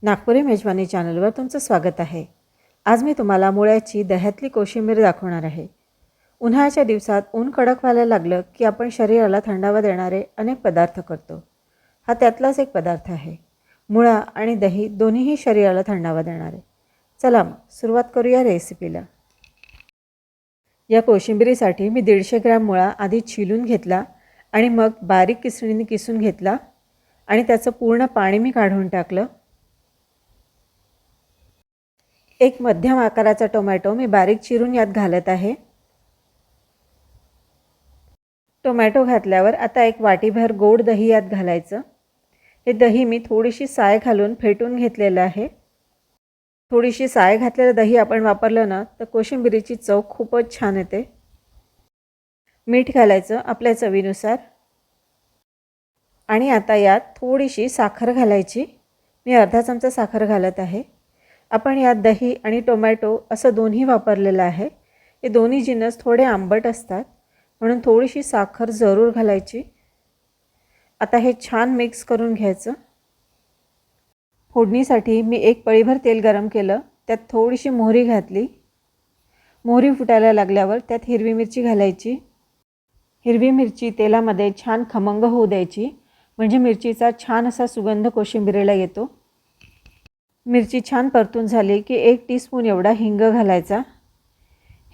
नागपुरी मेजवानी चॅनलवर तुमचं स्वागत आहे। आज मी तुम्हाला मुळ्याची दह्यातली कोशिंबीर दाखवणार आहे। उन्हाळ्याच्या दिवसात ऊन कडक व्हायला लागलं की आपण शरीराला थंडावा देणारे अनेक पदार्थ करतो। हा त्यातलाच एक पदार्थ आहे। मुळा आणि दही दोन्हीही शरीराला थंडावा देणारे। चला मग सुरुवात करूया रेसिपीला। या कोशिंबीरीसाठी मी 150 ग्रॅम मुळा आधी छिलून घेतला आणि मग बारीक किसणीने किसून घेतला आणि त्याचं पूर्ण पाणी मी काढून टाकलं। एक मध्यम आकाराचा टोमॅटो मी बारीक चिरून यात घालत आहे। टोमॅटो घातल्यावर आता एक वाटीभर गोड दही यात घालायचं। हे दही मी थोडीशी साय घालून फेटून घेतलेलं आहे। थोडीशी साय घातलेलं दही आपण वापरलं ना तर कोशिंबीरीची चव खूपच छान येते। मीठ घालायचं आपल्या चवीनुसार आणि आता यात थोडीशी साखर घालायची। मी अर्धा चमचा साखर घालत आहे। आपण यात दही आणि टोमॅटो असं दोन्ही वापरलेलं आहे। हे दोन्ही जिन्नस थोडे आंबट असतात म्हणून थोडीशी साखर जरूर घालायची। आता हे छान मिक्स करून घ्यायचं। फोडणीसाठी मी एक पळीभर तेल गरम केलं, त्यात थोडीशी मोहरी घातली। मोहरी फुटायला लागल्यावर त्यात हिरवी मिरची घालायची। हिरवी मिरची तेलामध्ये छान खमंग होऊ द्यायची, म्हणजे मिरचीचा छान असा सुगंध कोशिंबीरीला येतो। मिरची छान परतून झाली की 1 टीस्पून एवढा हिंग घालायचा।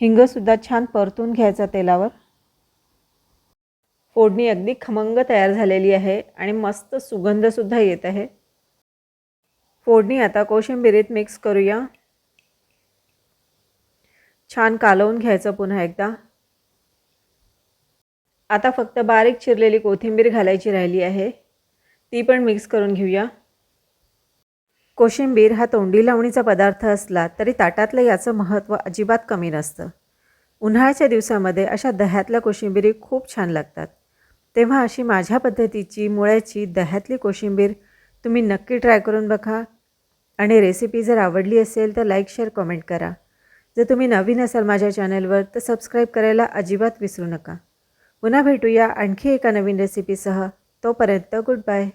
हिंगसुद्धा छान परतून घ्यायचा तेलावर। फोडणी अगदी खमंग तयार झालेली आहे आणि मस्त सुगंधसुद्धा येत आहे। फोडणी आता कोशिंबीरीत मिक्स करूया। छान कालवून घ्यायचं पुन्हा एकदा। आता फक्त बारीक चिरलेली कोथिंबीर घालायची राहिली आहे, ती पण मिक्स करून घेऊया। कोशिंबीर हा तोंडी लावणीचा पदार्थ असला तरी ताटातलं याचं महत्त्व अजिबात कमी नसतं। उन्हाळ्याच्या दिवसामध्ये अशा दह्यातल्या कोशिंबीरी खूप छान लागतात। तेव्हा अशी माझ्या पद्धतीची मुळ्याची दह्यातली कोशिंबीर तुम्ही नक्की ट्राय करून बघा आणि रेसिपी जर आवडली असेल तर लाईक शेअर कमेंट करा। जर तुम्ही नवीन असाल माझ्या चॅनलवर तर सबस्क्राईब करायला अजिबात विसरू नका। पुन्हा भेटूया आणखी एका नवीन रेसिपीसह। तोपर्यंत गुड बाय।